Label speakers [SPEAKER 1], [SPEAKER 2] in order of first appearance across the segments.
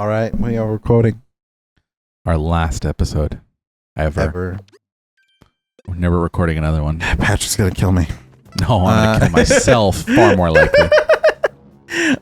[SPEAKER 1] All right, we are recording.
[SPEAKER 2] Our last episode ever. We're never recording another one.
[SPEAKER 1] Patrick's gonna kill me.
[SPEAKER 2] No, I'm gonna kill myself. Far more likely.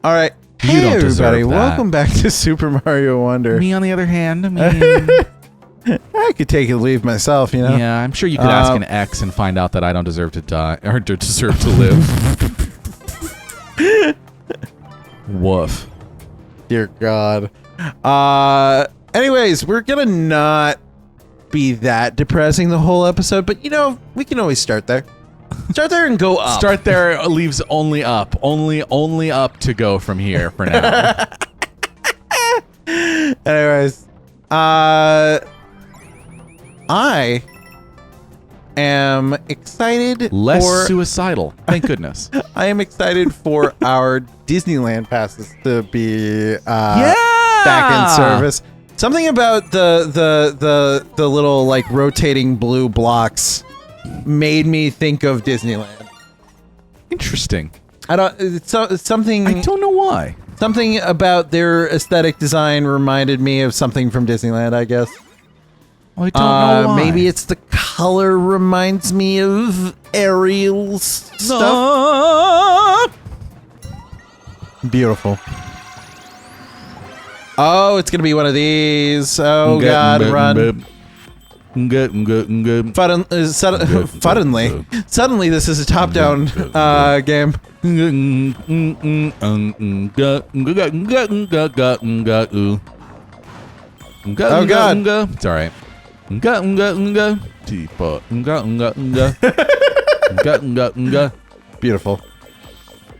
[SPEAKER 1] All right.
[SPEAKER 2] You
[SPEAKER 1] Hey,
[SPEAKER 2] don't
[SPEAKER 1] everybody.
[SPEAKER 2] deserve that.
[SPEAKER 1] Welcome back to Super Mario Wonder.
[SPEAKER 2] Me, on the other hand,
[SPEAKER 1] I could take it or leave myself, you know?
[SPEAKER 2] yeah, I'm sure you could ask an ex and find out that I don't deserve to die or deserve to live. Woof.
[SPEAKER 1] Dear God. Anyways, we're gonna not be that depressing the whole episode, but you know, we can always start there. Start there and go up.
[SPEAKER 2] Start there leaves only up. Only up to go from here for now.
[SPEAKER 1] Anyways, I am excited
[SPEAKER 2] Less
[SPEAKER 1] for
[SPEAKER 2] suicidal. Thank goodness.
[SPEAKER 1] I am excited for our Disneyland passes to be
[SPEAKER 2] Yeah!
[SPEAKER 1] back in service. Something about the little like rotating blue blocks made me think of Disneyland.
[SPEAKER 2] Interesting.
[SPEAKER 1] It's something.
[SPEAKER 2] I don't know why.
[SPEAKER 1] Something about their aesthetic design reminded me of something from Disneyland, I guess.
[SPEAKER 2] I don't know why.
[SPEAKER 1] Maybe it's the color reminds me of Ariel's stuff.
[SPEAKER 2] No.
[SPEAKER 1] Beautiful. Oh, it's gonna be one of these. Oh God, run! Suddenly, this is a top-down game. Oh God!
[SPEAKER 2] It's all right.
[SPEAKER 1] Beautiful.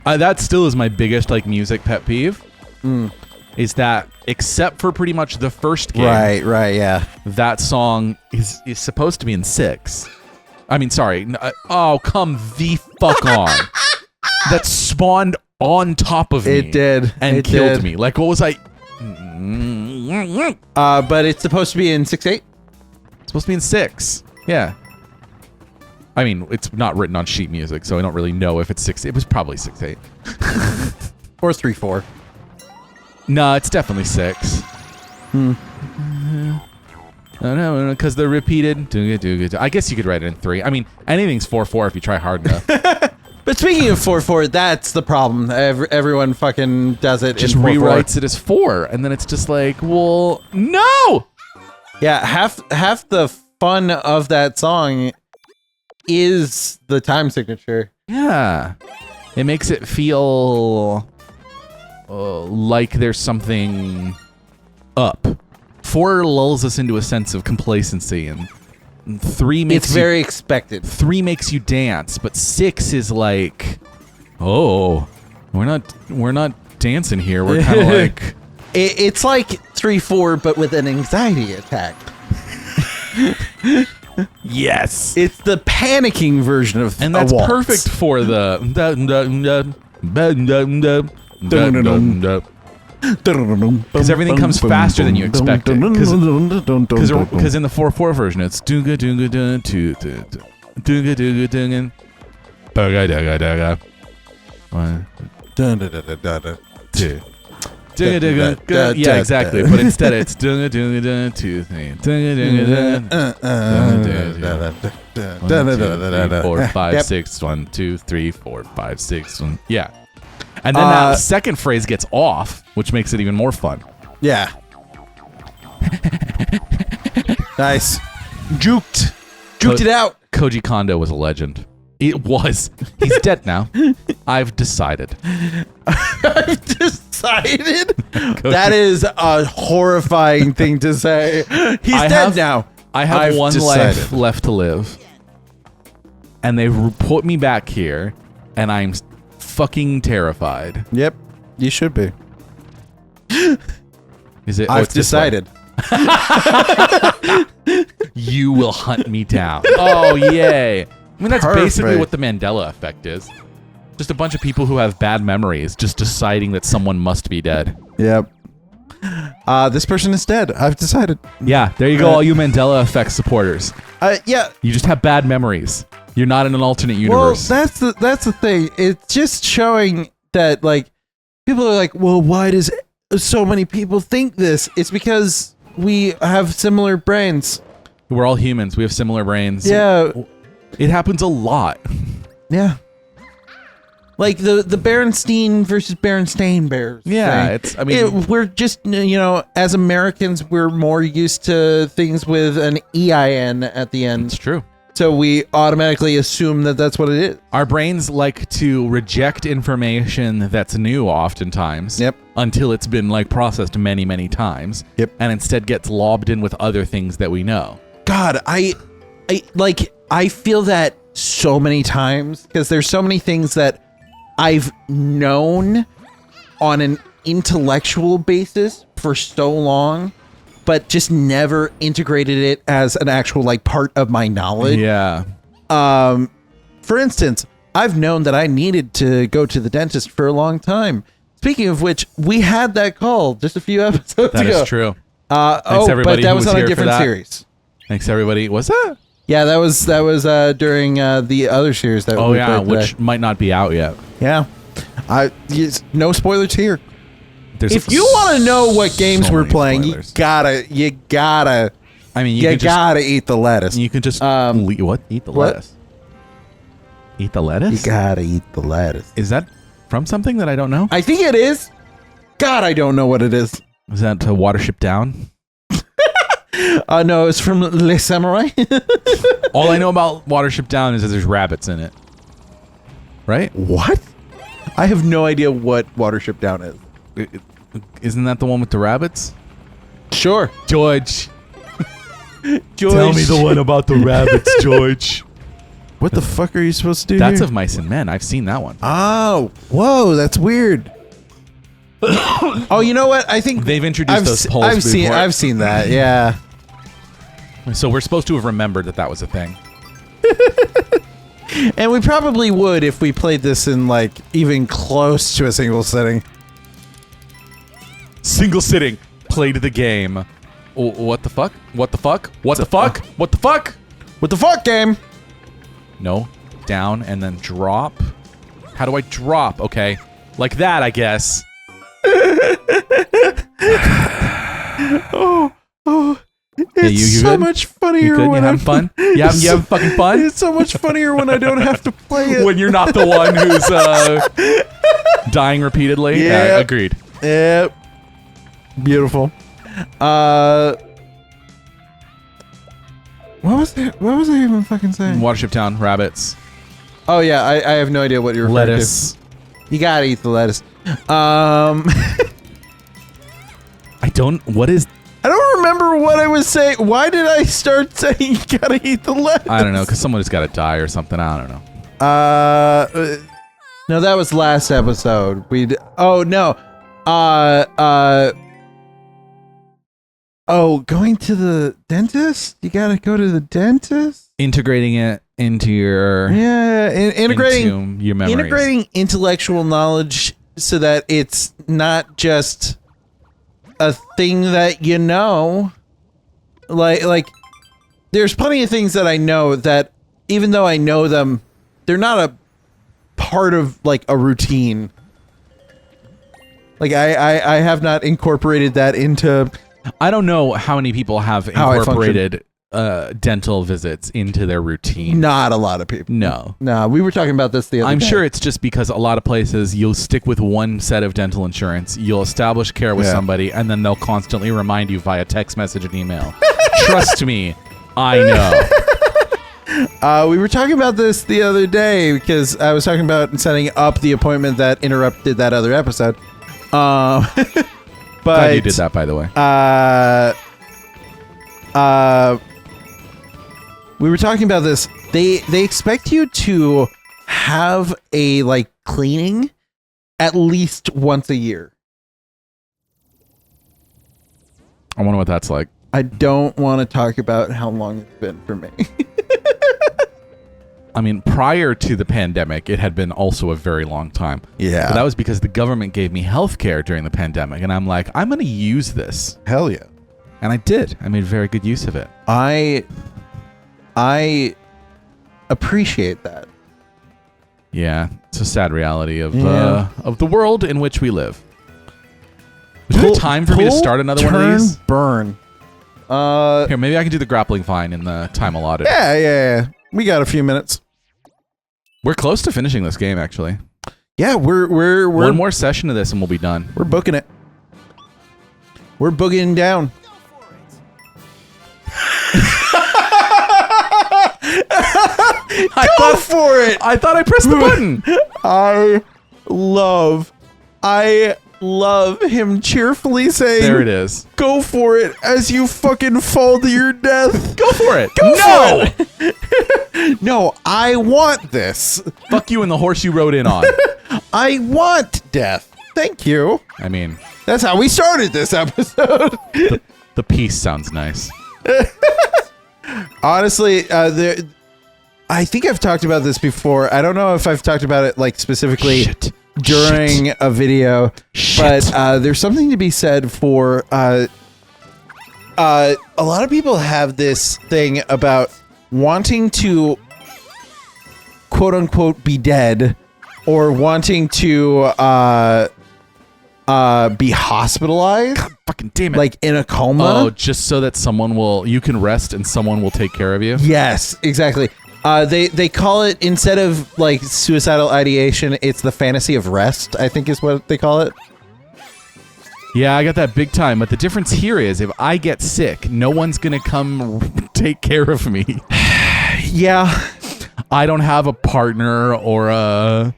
[SPEAKER 2] That still is my biggest like music pet peeve. Is that except for pretty much the first game,
[SPEAKER 1] Right, yeah.
[SPEAKER 2] that song is supposed to be in 6. I mean, sorry. Oh, come the fuck on. That spawned on top of me.
[SPEAKER 1] It did.
[SPEAKER 2] And
[SPEAKER 1] It
[SPEAKER 2] killed
[SPEAKER 1] did.
[SPEAKER 2] me. Like, what was I?
[SPEAKER 1] But it's supposed to be in 6/8.
[SPEAKER 2] It's supposed to be in 6. Yeah. I mean, it's not written on sheet music, so I don't really know if it's 6. It was probably 6/8.
[SPEAKER 1] Or 3/4.
[SPEAKER 2] No, it's definitely 6. No, because they're repeated. I guess you could write it in 3. I mean, anything's 4/4 if you try hard enough.
[SPEAKER 1] But speaking of 4/4, that's the problem. Everyone fucking does it.
[SPEAKER 2] Just
[SPEAKER 1] in 4/4.
[SPEAKER 2] rewrites it as 4, and then it's just like, well, no.
[SPEAKER 1] Yeah, half the fun of that song is the time signature.
[SPEAKER 2] Yeah, it makes it feel like there's something up. 4 lulls us into a sense of complacency, and 3 makes
[SPEAKER 1] It's very expected.
[SPEAKER 2] 3 makes you dance, but 6 is like, oh, we're not dancing here. We're kind of like,
[SPEAKER 1] It's like 3/4, but with an anxiety attack.
[SPEAKER 2] yes,
[SPEAKER 1] It's the panicking version of
[SPEAKER 2] and that's
[SPEAKER 1] a waltz.
[SPEAKER 2] perfect for the. Because everything comes faster than you expect it. Because in the 4/4 version, it's doonga doonga doon doonga doonga doonga baga daga daga 1 2 doonga doonga. Yeah, exactly. But instead, it's doonga doonga doon 2 3 doonga doonga doon 4 5 6 1 2 3 4 5 6 1. Yeah. And then that second phrase gets off, which makes it even more fun.
[SPEAKER 1] Yeah. Nice. Juked it out.
[SPEAKER 2] Koji Kondo was a legend. It was. He's dead now. I've decided.
[SPEAKER 1] I've decided? That is a horrifying thing to say. He's dead now.
[SPEAKER 2] I have
[SPEAKER 1] I've
[SPEAKER 2] one
[SPEAKER 1] decided.
[SPEAKER 2] life left to live. And they put me back here, and I'm fucking terrified.
[SPEAKER 1] Yep. You should be.
[SPEAKER 2] Is it?
[SPEAKER 1] I've
[SPEAKER 2] it's this way.
[SPEAKER 1] decided.
[SPEAKER 2] You will hunt me down. Oh, yay. I mean, that's basically
[SPEAKER 1] Perfect.
[SPEAKER 2] what the Mandela Effect is. Just a bunch of people who have bad memories just deciding that someone must be dead.
[SPEAKER 1] Yep. This person is dead. I've decided.
[SPEAKER 2] Yeah, there you go, all you Mandela Effect supporters.
[SPEAKER 1] Yeah.
[SPEAKER 2] You just have bad memories. You're not in an alternate universe.
[SPEAKER 1] Well, that's the thing. It's just showing that like people are like, well, why does so many people think this. It's because we have similar brains.
[SPEAKER 2] We're all humans. We have similar brains.
[SPEAKER 1] Yeah.
[SPEAKER 2] It happens a lot.
[SPEAKER 1] Yeah. Like the Berenstein versus Berenstain bears.
[SPEAKER 2] Yeah,
[SPEAKER 1] thing. We're just, as Americans, we're more used to things with an EIN at the end.
[SPEAKER 2] It's true.
[SPEAKER 1] So we automatically assume that that's what it is.
[SPEAKER 2] Our brains like to reject information that's new oftentimes.
[SPEAKER 1] Yep.
[SPEAKER 2] Until it's been processed many, many times.
[SPEAKER 1] Yep.
[SPEAKER 2] And instead gets lobbed in with other things that we know.
[SPEAKER 1] God, I feel that so many times because there's so many things that I've known on an intellectual basis for so long, but just never integrated it as an actual part of my knowledge.
[SPEAKER 2] Yeah.
[SPEAKER 1] For instance, I've known that I needed to go to the dentist for a long time. Speaking of which, we had that call just a few episodes ago.
[SPEAKER 2] That is true.
[SPEAKER 1] But that was on a different series.
[SPEAKER 2] Thanks everybody. What's that?
[SPEAKER 1] Yeah, that was during the other series that.
[SPEAKER 2] Oh
[SPEAKER 1] we
[SPEAKER 2] yeah,
[SPEAKER 1] played
[SPEAKER 2] which
[SPEAKER 1] today.
[SPEAKER 2] might not be out yet.
[SPEAKER 1] Yeah, no spoilers here.
[SPEAKER 2] There's
[SPEAKER 1] if you want to know what games we're playing,
[SPEAKER 2] spoilers.
[SPEAKER 1] you gotta.
[SPEAKER 2] I mean,
[SPEAKER 1] you gotta eat the lettuce.
[SPEAKER 2] You can just what? Eat the
[SPEAKER 1] what?
[SPEAKER 2] lettuce. Eat the lettuce.
[SPEAKER 1] You gotta eat the lettuce.
[SPEAKER 2] Is that from something that I don't know?
[SPEAKER 1] I think it is. God, I don't know what it is.
[SPEAKER 2] Is that Watership Down?
[SPEAKER 1] No, it's from Les Samurai.
[SPEAKER 2] All I know about Watership Down is that there's rabbits in it. Right?
[SPEAKER 1] What? I have no idea what Watership Down is.
[SPEAKER 2] Isn't that the one with the rabbits?
[SPEAKER 1] Sure.
[SPEAKER 2] George.
[SPEAKER 1] Tell
[SPEAKER 2] me the one about the rabbits, George.
[SPEAKER 1] What the fuck are you supposed to do
[SPEAKER 2] That's
[SPEAKER 1] here?
[SPEAKER 2] of Mice and Men. I've seen that one.
[SPEAKER 1] Oh, whoa, that's weird. Oh, you know what? I think
[SPEAKER 2] they've introduced those polls before.
[SPEAKER 1] I've seen that. Yeah.
[SPEAKER 2] So we're supposed to have remembered that was a thing.
[SPEAKER 1] And we probably would if we played this in even close to a single sitting.
[SPEAKER 2] Single sitting. Played the game. Oh, what the fuck? What the fuck? What the fuck? What the fuck?
[SPEAKER 1] What the fuck game?
[SPEAKER 2] No. Down and then drop. How do I drop? Okay. Like that, I guess.
[SPEAKER 1] Oh. It's
[SPEAKER 2] you
[SPEAKER 1] so
[SPEAKER 2] good?
[SPEAKER 1] much funnier
[SPEAKER 2] You good?
[SPEAKER 1] when
[SPEAKER 2] You having fun? You having fucking fun?
[SPEAKER 1] It's so much funnier when I don't have to play it.
[SPEAKER 2] When you're not the one who's dying repeatedly?
[SPEAKER 1] Yeah.
[SPEAKER 2] Agreed.
[SPEAKER 1] Yep. Beautiful. What was I even fucking saying?
[SPEAKER 2] Watership Town, rabbits.
[SPEAKER 1] Oh yeah, I have no idea what you're referring
[SPEAKER 2] Lettuce.
[SPEAKER 1] to. You gotta eat the lettuce. I don't remember what I was saying. Why did I start saying you gotta eat the lettuce?
[SPEAKER 2] I don't know, because someone has got to die or something. I don't know.
[SPEAKER 1] No, that was last episode. Going to the dentist? You gotta go to the dentist?
[SPEAKER 2] Integrating it into your
[SPEAKER 1] integrating
[SPEAKER 2] into your memories.
[SPEAKER 1] Integrating intellectual knowledge so that it's not just a thing that you know. Like there's plenty of things that I know that even though I know them, they're not a part of a routine. I have not incorporated that into.
[SPEAKER 2] I don't know how many people have incorporated dental visits into their routine.
[SPEAKER 1] Not a lot of people.
[SPEAKER 2] No.
[SPEAKER 1] No, we were talking about this the other day.
[SPEAKER 2] I'm sure it's just because a lot of places you'll stick with one set of dental insurance, you'll establish care with somebody, and then they'll constantly remind you via text message and email. Trust me, I know.
[SPEAKER 1] We were talking about this the other day because I was talking about setting up the appointment that interrupted that other episode. But
[SPEAKER 2] Glad you did that, by the way.
[SPEAKER 1] We were talking about this. They expect you to have a cleaning at least once a year.
[SPEAKER 2] I wonder what that's like.
[SPEAKER 1] I don't want to talk about how long it's been for me.
[SPEAKER 2] I mean, prior to the pandemic, it had been also a very long time.
[SPEAKER 1] Yeah.
[SPEAKER 2] But that was because the government gave me health care during the pandemic. And I'm like, I'm going to use this.
[SPEAKER 1] Hell yeah.
[SPEAKER 2] And I did. I made very good use of it.
[SPEAKER 1] I appreciate that.
[SPEAKER 2] Yeah. It's a sad reality of the world in which we live. Is there time for me to start another one of these?
[SPEAKER 1] Burn.
[SPEAKER 2] Here, maybe I can do the grappling fine in the time allotted.
[SPEAKER 1] Yeah. We got a few minutes.
[SPEAKER 2] We're close to finishing this game, actually.
[SPEAKER 1] Yeah, we're
[SPEAKER 2] one more session of this and we'll be done.
[SPEAKER 1] We're booking it. We're boogieing down. Go for it.
[SPEAKER 2] I thought I pressed the button.
[SPEAKER 1] I love him cheerfully saying,
[SPEAKER 2] there it is.
[SPEAKER 1] Go for it as you fucking fall to your death.
[SPEAKER 2] Go for it.
[SPEAKER 1] Go for it. No, I want this.
[SPEAKER 2] Fuck you and the horse you rode in on.
[SPEAKER 1] I want death. Thank you.
[SPEAKER 2] I mean,
[SPEAKER 1] that's how we started this episode.
[SPEAKER 2] The peace sounds nice.
[SPEAKER 1] Honestly, I think I've talked about this before. I don't know if I've talked about it like specifically during a video, but there's something to be said for a lot of people have this thing about wanting to quote unquote be dead or wanting to be hospitalized.
[SPEAKER 2] God, fucking damn it.
[SPEAKER 1] Like in a coma.
[SPEAKER 2] Oh, just so that you can rest and someone will take care of you?
[SPEAKER 1] Yes, exactly. They call it, instead of like suicidal ideation, it's the fantasy of rest, I think is what they call it.
[SPEAKER 2] Yeah, I got that big time. But the difference here is if I get sick, no one's going to come take care of me.
[SPEAKER 1] Yeah.
[SPEAKER 2] I don't have a partner or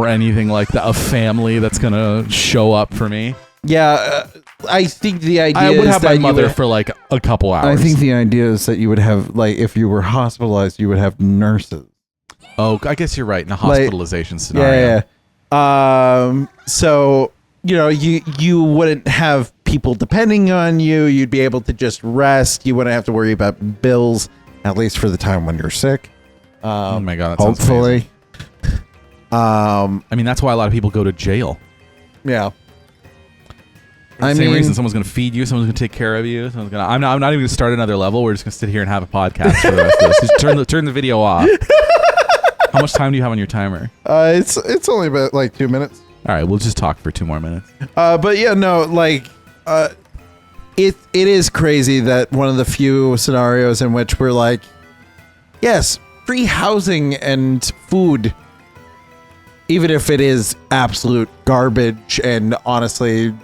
[SPEAKER 2] anything like that, a family that's going to show up for me.
[SPEAKER 1] Yeah, I think the idea
[SPEAKER 2] I would
[SPEAKER 1] is
[SPEAKER 2] have my
[SPEAKER 1] that
[SPEAKER 2] mother for like a couple hours.
[SPEAKER 1] I think the idea is that you would have, like, if you were hospitalized, you would have nurses.
[SPEAKER 2] Oh, I guess you're right. In a hospitalization scenario.
[SPEAKER 1] Yeah. So, you know, you wouldn't have people depending on you. You'd be able to just rest. You wouldn't have to worry about bills, at least for the time when you're sick.
[SPEAKER 2] Oh my God. That
[SPEAKER 1] hopefully.
[SPEAKER 2] I mean, that's why a lot of people go to jail.
[SPEAKER 1] Yeah.
[SPEAKER 2] Same reason someone's going to feed you, someone's going to take care of you. I'm not even going to start another level. We're just going to sit here and have a podcast for the rest of this. Just turn the video off. How much time do you have on your timer?
[SPEAKER 1] It's only about like 2 minutes.
[SPEAKER 2] All right, we'll just talk for 2 more minutes.
[SPEAKER 1] But yeah, no, like, it is crazy that one of the few scenarios in which we're like, yes, free housing and food, even if it is absolute garbage and honestly,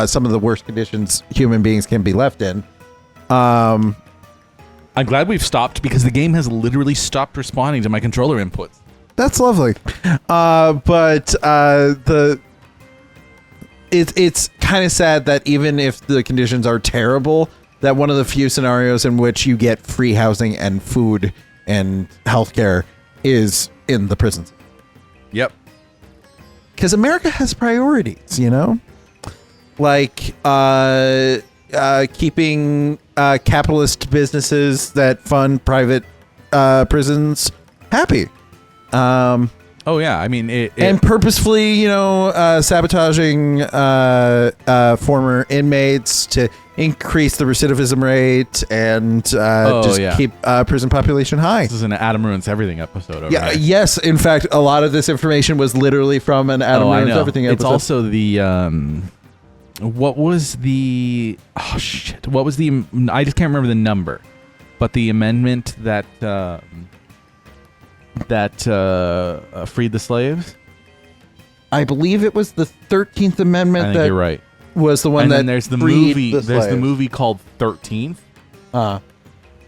[SPEAKER 1] some of the worst conditions human beings can be left in.
[SPEAKER 2] I'm glad we've stopped because the game has literally stopped responding to my controller inputs.
[SPEAKER 1] That's lovely. But it's kind of sad that even if the conditions are terrible, that one of the few scenarios in which you get free housing and food and healthcare is in the prisons.
[SPEAKER 2] Yep.
[SPEAKER 1] Because America has priorities, you know? Like keeping capitalist businesses that fund private prisons happy.
[SPEAKER 2] Oh yeah, I mean,
[SPEAKER 1] and purposefully, you know, sabotaging former inmates to increase the recidivism rate and keep prison population high.
[SPEAKER 2] This is an Adam Ruins Everything episode. Over here.
[SPEAKER 1] Yes. In fact, a lot of this information was literally from an Adam Ruins Everything episode.
[SPEAKER 2] It's also the what was the I just can't remember the number, but the amendment that freed the slaves.
[SPEAKER 1] I believe it was the 13th Amendment.
[SPEAKER 2] I think you're right.
[SPEAKER 1] Was the one
[SPEAKER 2] and
[SPEAKER 1] that
[SPEAKER 2] then there's the
[SPEAKER 1] freed
[SPEAKER 2] movie. There's the movie called 13th,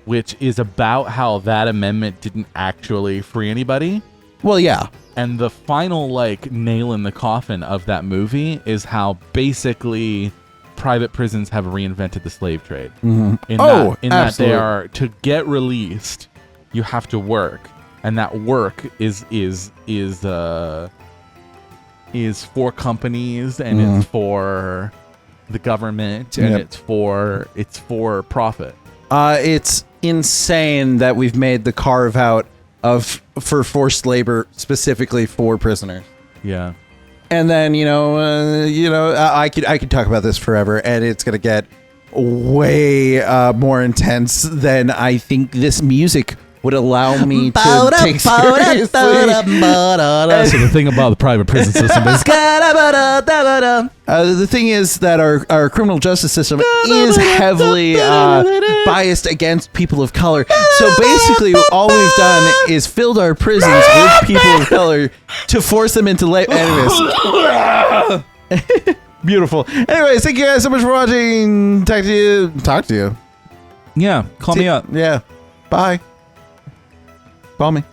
[SPEAKER 2] which is about how that amendment didn't actually free anybody.
[SPEAKER 1] Well, yeah.
[SPEAKER 2] And the final like nail in the coffin of that movie is how basically private prisons have reinvented the slave trade.
[SPEAKER 1] Mm-hmm.
[SPEAKER 2] In that they are, to get released, you have to work, and that work is for companies and it's for the government and it's for profit.
[SPEAKER 1] It's insane that we've made the carve out for forced labor specifically for prisoners.
[SPEAKER 2] Yeah.
[SPEAKER 1] And then, I could talk about this forever, and it's going to get way more intense than I think this music would allow me to take seriously.
[SPEAKER 2] So the thing about the private prison system is
[SPEAKER 1] the thing is that our criminal justice system is heavily biased against people of color. So basically, all we've done is filled our prisons with people of color to force them into life. Anyways. Beautiful. Anyways, thank you guys so much for watching. Talk to you.
[SPEAKER 2] Yeah, call me up.
[SPEAKER 1] Yeah. Bye. Call me.